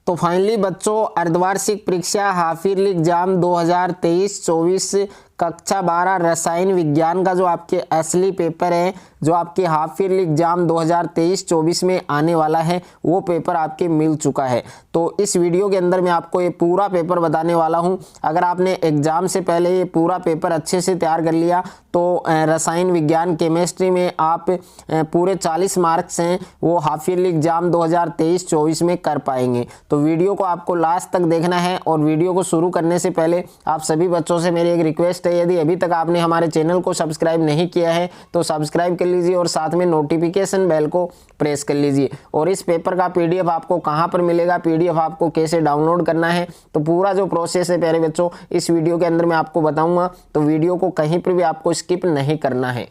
तो फाइनली बच्चों, अर्धवार्षिक परीक्षा हाफ ईयरली एग्जाम 2023-24 कक्षा 12 रसायन विज्ञान का जो आपके असली पेपर है, जो आपके हाफ ईयरली एग्जाम 2023-24 में आने वाला है, वो पेपर आपके मिल चुका है। तो इस वीडियो के अंदर मैं आपको ये पूरा पेपर बताने वाला हूँ। अगर आपने एग्जाम से पहले ये पूरा पेपर अच्छे से तैयार कर लिया तो रसायन विज्ञान केमिस्ट्री में आप पूरे 40 मार्क्स हैं वो हाफ ईयरली एग्जाम 2023-24 में कर पाएंगे। तो वीडियो को आपको लास्ट तक देखना है। और वीडियो को शुरू करने से पहले आप सभी बच्चों से मेरी एक रिक्वेस्ट है, यदि अभी तक आपने हमारे चैनल को सब्सक्राइब नहीं किया है तो सब्सक्राइब कर लीजिए और साथ में नोटिफिकेशन बेल को प्रेस कर लीजिए। और इस पेपर का पीडीएफ आपको कहां पर मिलेगा, पीडीएफ आपको कैसे डाउनलोड करना है, तो पूरा जो प्रोसेस है प्यारे बच्चों इस वीडियो के अंदर मैं आपको बताऊंगा। तो वीडियो को कहीं पर भी आपको स्किप नहीं करना है।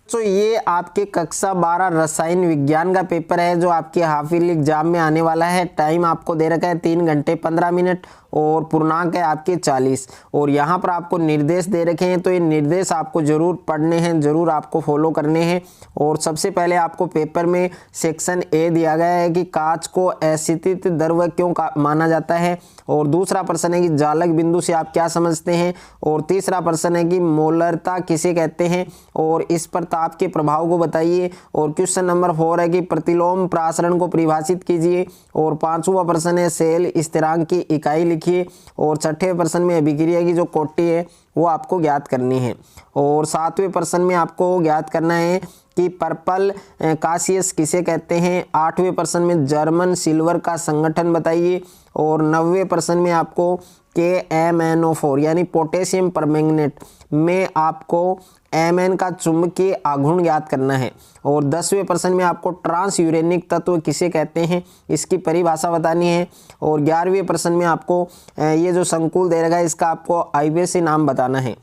तो ये आपके कक्षा 12 रसायन विज्ञान का पेपर है जो आपके हाफ ईयरली एग्जाम में आने वाला है। टाइम आपको दे रखा है 3 घंटे 15 मिनट और पूर्णांक है आपके 40। और यहाँ पर आपको निर्देश दे रखे हैं, तो ये निर्देश आपको जरूर पढ़ने हैं, जरूर आपको फॉलो करने हैं। और सबसे पहले आपको पेपर में सेक्शन ए दिया गया है कि कांच को अशितित द्रव्य क्यों माना जाता है। और दूसरा प्रश्न है कि जालक बिंदु से आप क्या समझते हैं। और तीसरा प्रश्न है कि मोलरता किसे कहते हैं और इस पर ताप के प्रभाव को बताइए। और क्वेश्चन नंबर 4 है कि प्रतिलोम प्रासरण को परिभाषित कीजिए। और 5वां प्रश्न है सेल स्थिरांक की इकाई लिखिए। और 6ठे प्रश्न में अभिक्रिया की जो कोटि है वो आपको ज्ञात करनी है। और 7वें प्रश्न में आपको ज्ञात करना है कि पर्पल कासियस किसे कहते हैं। 8वें प्रश्न में जर्मन सिल्वर का संगठन बताइए। और 9वें प्रश्न में आपको KMnO4 यानी पोटेशियम परमैंगनेट में आपको Mn का चुंबकीय आघूर्ण ज्ञात करना है। और 10वें प्रश्न में आपको ट्रांस यूरेनिक तत्व किसे कहते हैं, इसकी परिभाषा बतानी है। और 11वें प्रश्न में आपको ये जो संकुल दे रखा है इसका आपको IUPAC नाम बताना है।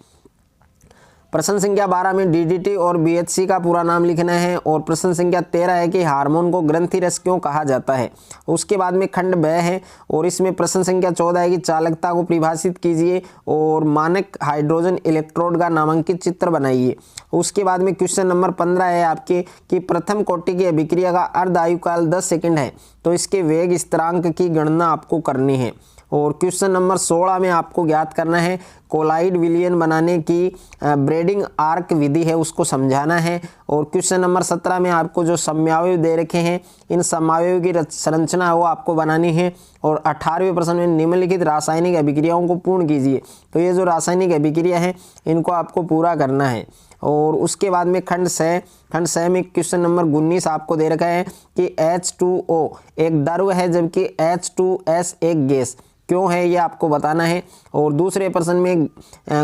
प्रश्न संख्या 12 में DDT और BHC का पूरा नाम लिखना है। और प्रश्न संख्या 13 है कि हार्मोन को ग्रंथि रस क्यों कहा जाता है। उसके बाद में खंड ब है और इसमें प्रश्न संख्या 14 है कि चालकता को परिभाषित कीजिए और मानक हाइड्रोजन इलेक्ट्रोड का नामांकित चित्र बनाइए। उसके बाद में क्वेश्चन नंबर 15 है आपके कि प्रथम कोटि की अभिक्रिया का अर्ध आयुकाल 10 सेकंड है, तो इसके वेग स्थिरांक की गणना आपको करनी है। और क्वेश्चन नंबर 16 में आपको ज्ञात करना है कोलाइड विलयन बनाने की ब्रेडिंग आर्क विधि है उसको समझाना है। और क्वेश्चन नंबर 17 में आपको जो समयावयव दे रखे हैं इन समयावयव की संरचना है वो आपको बनानी है। और 18वें प्रश्न में निम्नलिखित रासायनिक अभिक्रियाओं को पूर्ण कीजिए। तो ये जो रासायनिक अभिक्रिया है इनको आपको पूरा करना है। और उसके बाद में खंड स में क्वेश्चन नंबर 19 आपको दे रखा है कि H2O एक द्रव है जबकि H2S एक गैस क्यों है ये आपको बताना है। और दूसरे प्रश्न में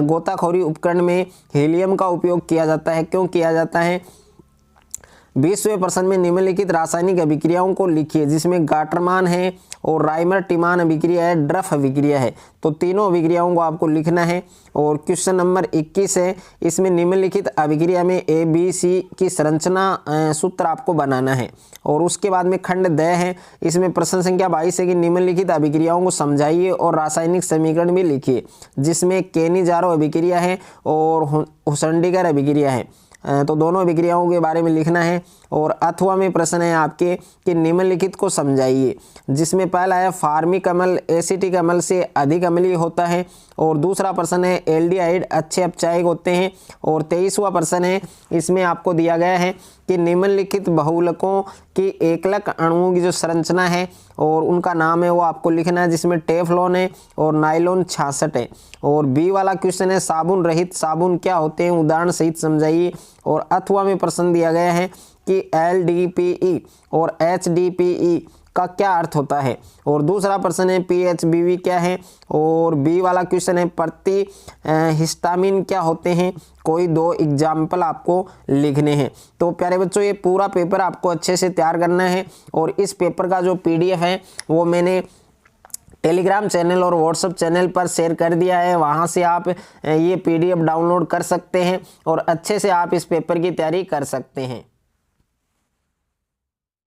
गोताखोरी उपकरण में हीलियम का उपयोग किया जाता है, क्यों किया जाता है। 20वें प्रश्न में निम्नलिखित रासायनिक अभिक्रियाओं को लिखिए जिसमें गाटरमान है और राइमर टिमान अभिक्रिया है, ड्रफ अभिक्रिया है। तो तीनों अभिक्रियाओं को आपको लिखना है। और क्वेश्चन नंबर 21 है, इसमें निम्नलिखित अभिक्रिया में ABC की संरचना सूत्र आपको बनाना है। और उसके बाद में खंड द है, इसमें प्रश्न संख्या 22 है कि निम्नलिखित अभिक्रियाओं को समझाइए और रासायनिक समीकरण भी लिखिए जिसमें केनिजारो अभिक्रिया है और हुसैंडिगर अभिक्रिया है। तो दोनों अभिक्रियाओं के बारे में लिखना है। और अथवा में प्रश्न है आपके कि निम्नलिखित को समझाइए जिसमें पहला है फार्मिक अम्ल एसिटिक अम्ल से अधिक अम्लीय होता है। और दूसरा प्रश्न है एल्डिहाइड अच्छे अपचायक होते हैं। और 23वां प्रश्न है, इसमें आपको दिया गया है कि निम्नलिखित बहुलकों की एकलक अणुओं की जो संरचना है और उनका नाम है वो आपको लिखना है जिसमें टेफ्लॉन है और नाइलॉन 66 है। और बी वाला क्वेश्चन है साबुन रहित साबुन क्या होते हैं, उदाहरण सहित समझाइए। और अथवा में प्रश्न दिया गया है कि LDPE और HDPE का क्या अर्थ होता है। और दूसरा प्रश्न है PHBV क्या है। और बी वाला क्वेश्चन है प्रति हिस्टामिन क्या होते हैं। कोई 2 एग्जाम्पल आपको लिखने हैं। तो प्यारे बच्चों ये पूरा पेपर आपको अच्छे से तैयार करना है। और इस पेपर का जो PDF है वो मैंने टेलीग्राम चैनल और व्हाट्सएप चैनल पर शेयर कर दिया है, वहाँ से आप ये PDF डाउनलोड कर सकते हैं और अच्छे से आप इस पेपर की तैयारी कर सकते हैं।